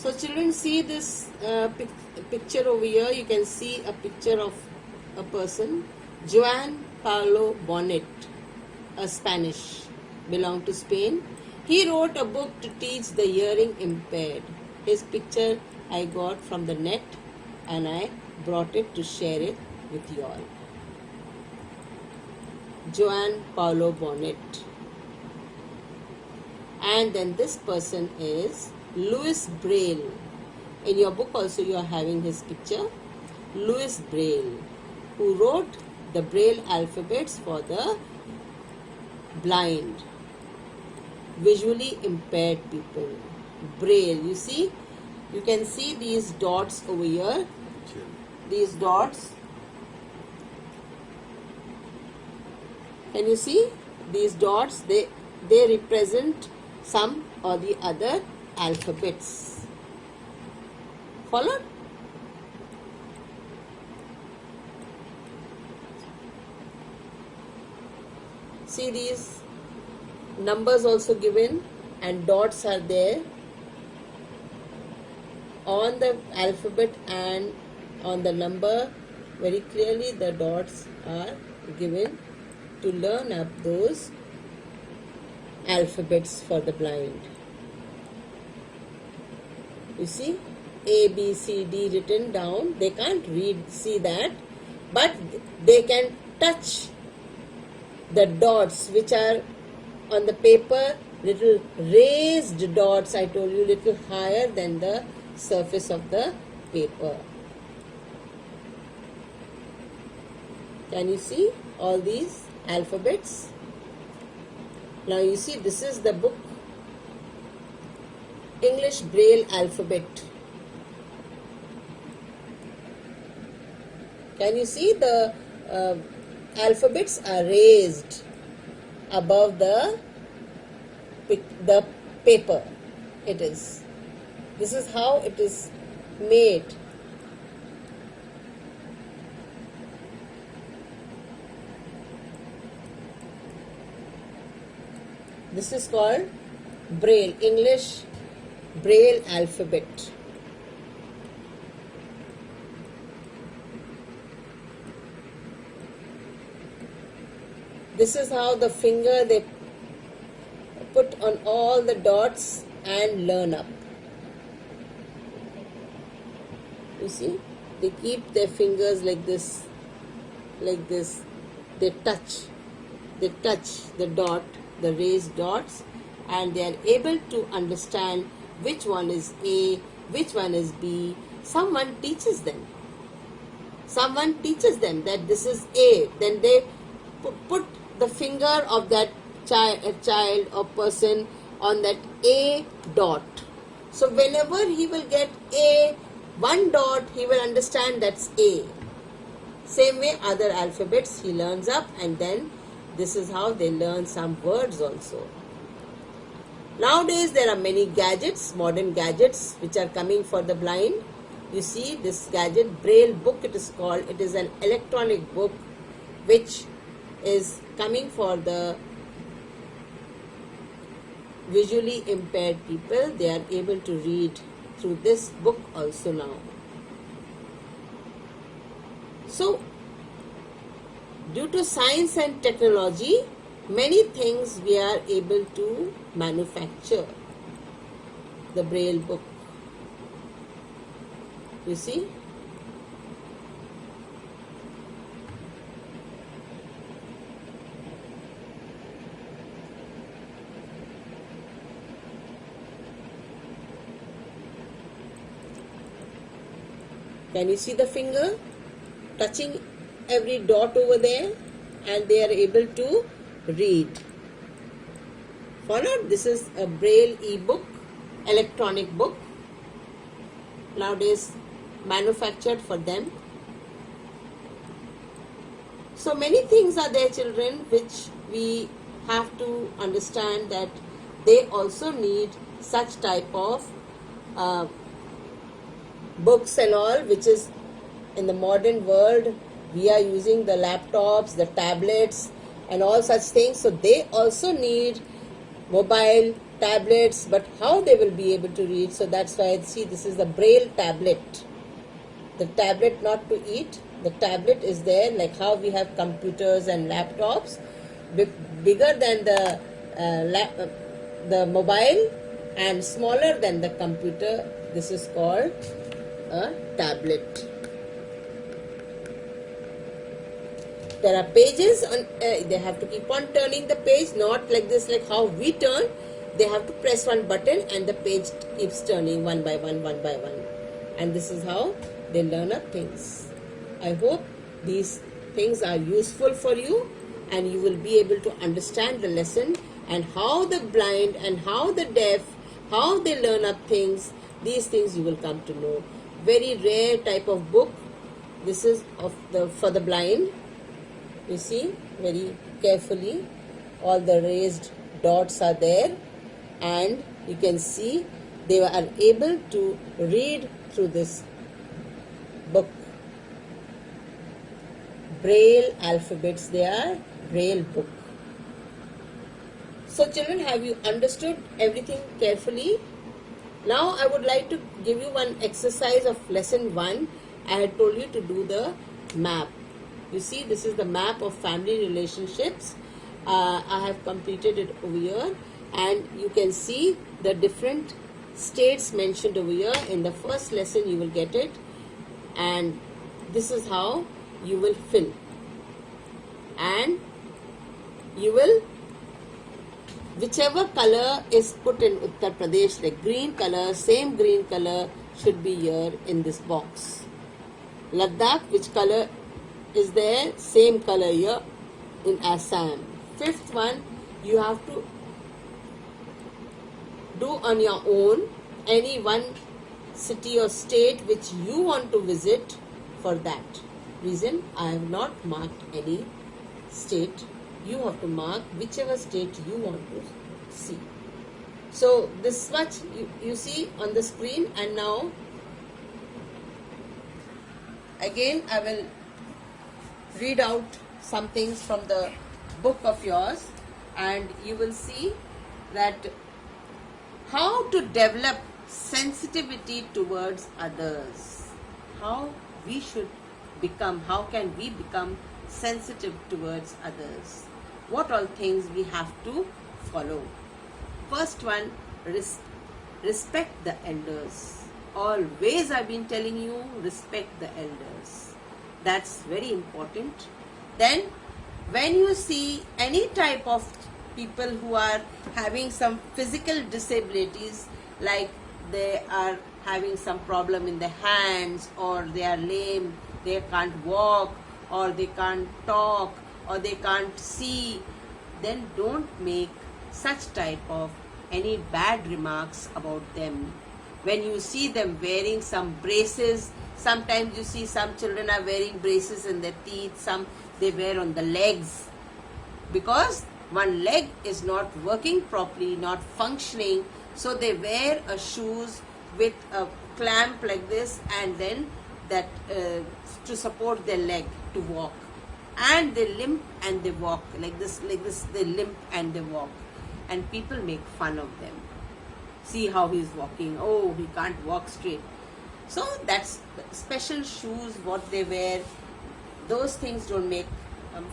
So children, see this picture over here. You can see a picture of a person, Joan Paulo Bonet, a Spanish, belonged to Spain. He wrote a book to teach the hearing impaired. His picture I got from the net and I brought it to share it with you all. Joan Paulo Bonet. And then this person is Louis Braille. In your book also you are having his picture. Louis Braille, who wrote the Braille alphabets for the blind, visually impaired people. Braille, you see, you can see these dots over here. These dots. Can you see these dots? They represent some or the other alphabets. Followed? See, these numbers also given and dots are there on the alphabet and on the number. Very clearly the dots are given to learn up those alphabets for the blind. You see, A, B, C, D written down. They can't read, see that, but they can touch the dots which are on the paper, little raised dots, I told you, little higher than the surface of the paper. Can you see all these alphabets? Now you see, this is the book, English Braille Alphabet. Can you see the alphabets are raised above the paper? It is. This is how it is made. This is called Braille, English Braille alphabet. This is how the finger they put on all the dots and learn up. You see, they keep their fingers like this, like this. They touch the dot, the raised dots, and they are able to understand which one is A, which one is B. Someone teaches them. Someone teaches them that this is A. Then they put the finger of that child or person on that A dot. So whenever he will get A, one dot, he will understand that's A. Same way other alphabets he learns up, and then this is how they learn some words also. Nowadays there are many gadgets, modern gadgets which are coming for the blind. You see this gadget, Braille book it is called. It is an electronic book which is coming for the visually impaired people. They are able to read through this book also now. So, due to science and technology, many things we are able to manufacture. The Braille book. You see? Can you see the finger touching every dot over there, and they are able to read? Followed? This is a Braille e-book, electronic book, nowadays manufactured for them. So many things are there, children, which we have to understand that they also need such type of books and all, which is in the modern world. We are using the laptops, the tablets and all such things. So they also need mobile, tablets, but how they will be able to read? So that's why I see this is the Braille tablet. The tablet not to eat. The tablet is there, like how we have computers and laptops, bigger than the mobile and smaller than the computer. This is called a tablet. There are pages on. They have to keep on turning the page, not like this, like how we turn. They have to press one button and the page keeps turning one by one, and this is how they learn up things. I hope these things are useful for you and you will be able to understand the lesson and how the blind and how the deaf, how they learn up things. These things you will come to know. Very rare type of book. This is for the blind. You see very carefully all the raised dots are there, and you can see they are able to read through this book. Braille alphabets, they are Braille book. So children, have you understood everything carefully? Now I would like to give you one exercise of lesson 1. I had told you to do the map. You see, this is the map of family relationships. I have completed it over here, and you can see the different states mentioned over here. In the first lesson you will get it, and this is how you will fill. And you will, whichever color is put in Uttar Pradesh, like green color, same green color should be here in this box. Ladakh, which color is there? Same color here in Assam. Fifth one, you have to do on your own any one city or state which you want to visit. For that reason, I have not marked any state. You have to mark whichever state you want to see. So this much you see on the screen, and now again I will read out some things from the book of yours, and you will see that how to develop sensitivity towards others. How we should become, how can we become sensitive towards others? What all things we have to follow? First one, respect the elders. Always I've been telling you, respect the elders. That's very important. Then when you see any type of people who are having some physical disabilities, like they are having some problem in their hands, or they are lame, they can't walk, or they can't talk, or they can't see, then don't make such type of any bad remarks about them. When you see them wearing some braces, sometimes you see some children are wearing braces in their teeth, some they wear on the legs, because one leg is not working properly, not functioning, so they wear a shoes with a clamp like this, and then that to support their leg to walk, and they limp and they walk like this, they limp and they walk, and people make fun of them. See how he's walking, oh, he can't walk straight. So that's special shoes what they wear, those things don't make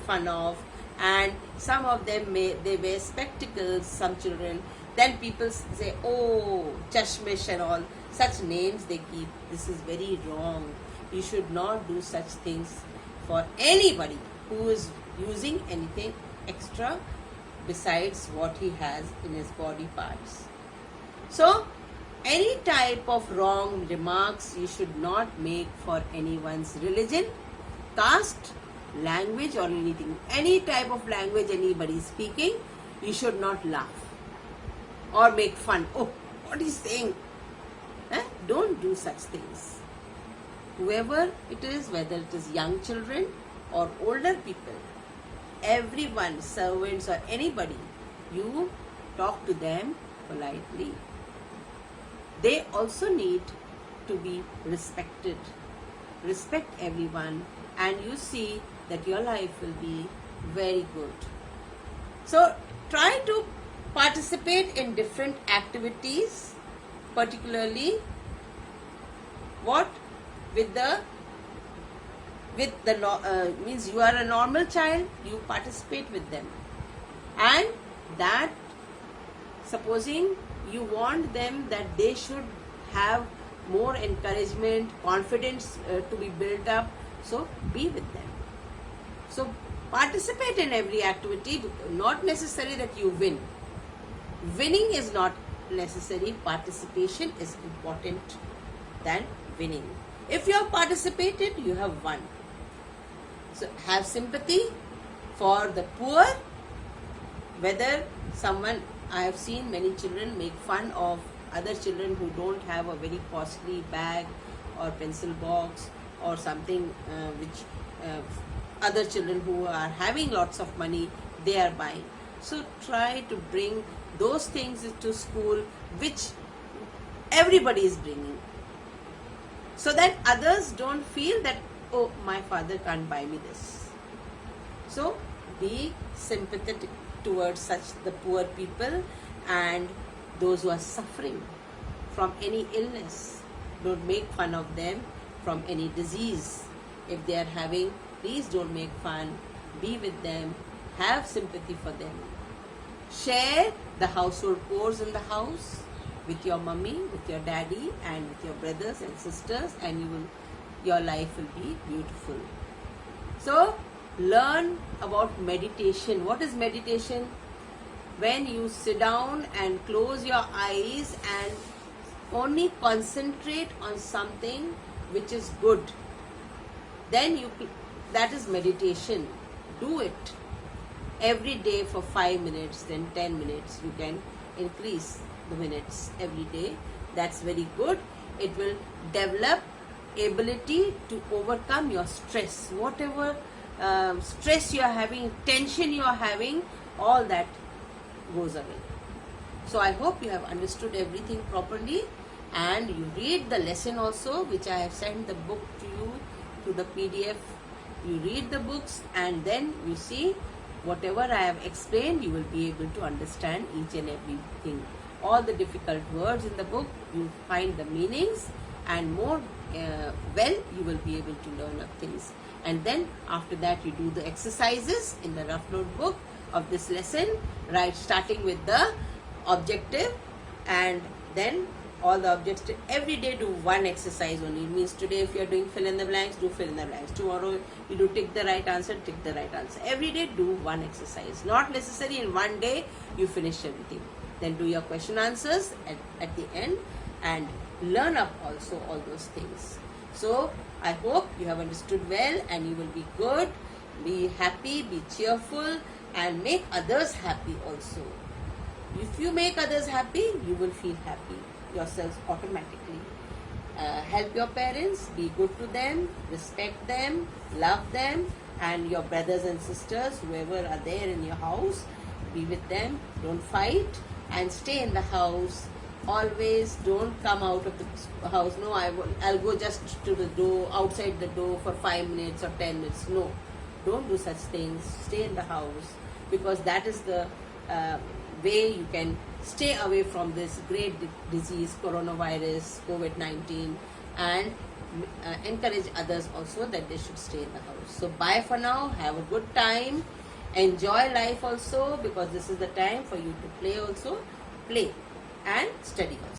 fun of. And some of them they wear spectacles, some children, then people say, oh, chashmish and all such names they keep. This is very wrong. You should not do such things for anybody who is using anything extra besides what he has in his body parts. So any type of wrong remarks you should not make for anyone's religion, caste, language, or anything. Any type of language anybody is speaking, you should not laugh or make fun. Oh, what is he saying? Don't do such things. Whoever it is, whether it is young children or older people, everyone, servants or anybody, you talk to them politely. They also need to be respected. Respect everyone, and you see that your life will be very good. So try to participate in different activities, particularly what with the means you are a normal child, you participate with them, and that supposing you want them that they should have more encouragement, confidence to be built up, so be with them. So participate in every activity, not necessary that you win. Winning is not necessary, participation is important than winning. If you have participated, you have won. So have sympathy for the poor, whether someone, I have seen many children make fun of other children who don't have a very costly bag or pencil box or something which other children who are having lots of money, they are buying. So try to bring those things to school which everybody is bringing, so that others don't feel that, oh, my father can't buy me this. So be sympathetic towards such the poor people and those who are suffering from any illness. Don't make fun of them from any disease. If they are having, please don't make fun. Be with them. Have sympathy for them. Share the household chores in the house with your mummy, with your daddy, and with your brothers and sisters, and your life will be beautiful. So learn about meditation. What is meditation? When you sit down and close your eyes and only concentrate on something which is good, then that is meditation. Do it every day for 5 minutes, then 10 minutes. You can increase the minutes every day. That's very good. It will develop ability to overcome your stress. Whatever stress you are having, tension you are having, all that goes away. So I hope you have understood everything properly, and you read the lesson also, which I have sent the book to you to the PDF. You read the books and then you see whatever I have explained, you will be able to understand each and everything. All the difficult words in the book, you find the meanings, and more you will be able to learn up things. And then after that you do the exercises in the rough notebook of this lesson, right, starting with the objective, and then all the objects. Every day do one exercise only. It means today if you are doing fill in the blanks, do fill in the blanks. Tomorrow you do tick the right answer, tick the right answer. Every day do one exercise. Not necessary in one day you finish everything. Then do your question answers at the end, and learn up also all those things. So I hope you have understood well, and you will be good, be happy, be cheerful, and make others happy also. If you make others happy, you will feel happy yourselves automatically. Help your parents, be good to them, respect them, love them, and your brothers and sisters, whoever are there in your house, be with them. Don't fight, and stay in the house. Always don't come out of the house. No, I'll go just to the door, outside the door for 5 minutes or 10 minutes. No, don't do such things. Stay in the house, because that is the way you can stay away from this great disease, coronavirus, COVID-19, and encourage others also that they should stay in the house. So bye for now. Have a good time. Enjoy life also, because this is the time for you to play also. Play and study also.